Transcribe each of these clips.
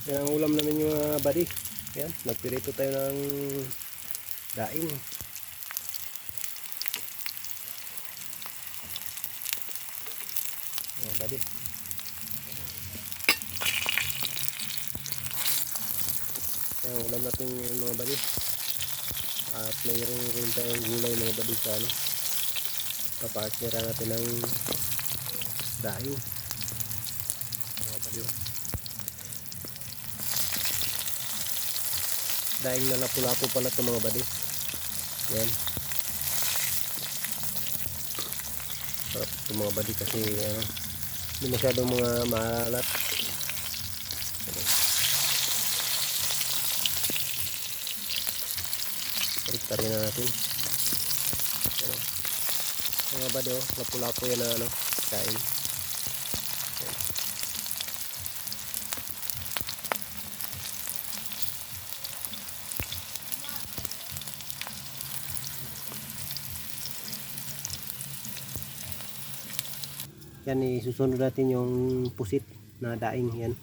Yan ang ulam namin yung mga buddy. Yan, nagpirito tayo ng daing. Yan buddy. Yan ang ulam natin yung mga buddy. At mayroon rin tayong gulay mga buddy sa ano. Papartneran natin ng daing. Mga buddy. Daing na lapu-lapu pala ito mga buddy. Yan. Sarap ito mga buddy kasi ano, hindi masyadong mga maalat. Balik rin na natin. Yan. Mga buddy, oh, lapu-lapu yan na ano, kain. Yan. Yan, isusunod natin yung pusit na daing. Yan,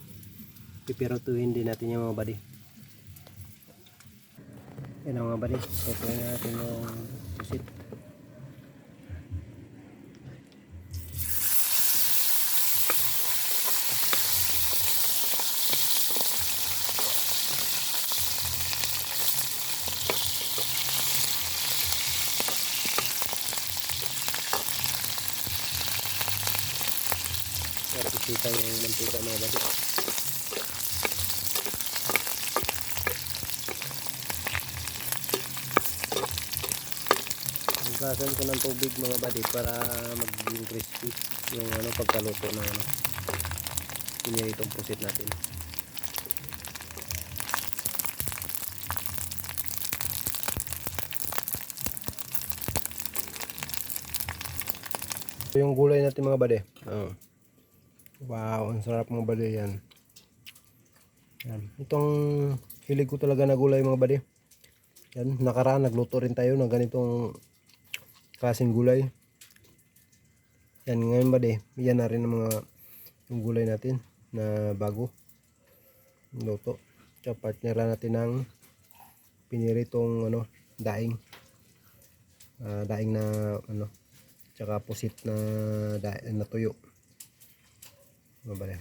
pipirotuhin din natin yung mga buddy. Yan ang mga buddy, pipirotuhin natin yung pusit. Yan, pisita yung mantika mga buddy. Gasan ko ng tubig mga buddy para maging crispy yung ano, pagkaluto ng ano, piniritong pusit natin. Ito yung gulay natin mga buddy. Oh. Wow, ang sarap mga buddy yan. Yan. Itong hilig ko talaga na gulay mga buddy. Yan, nakaraan nagluto rin tayo ng ganitong klaseng gulay. Yan, ngayon buddy, yan na rin ang mga yung gulay natin na bago luto. Tsaka partneran natin ng piniritong ano, daing. Daing na ano, tsaka pusit na daing na tuyo. Mga buddy.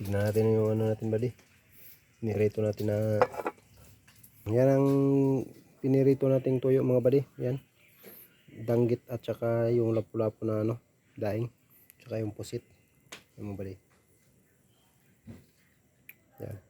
Tignan natin yung ano natin buddy. Pinirito natin na yan ang pinirito nating tuyo mga buddy. Yan, danggit at saka yung lapu-lapu na ano, daing, tsaka yung pusit mga buddy. Yan.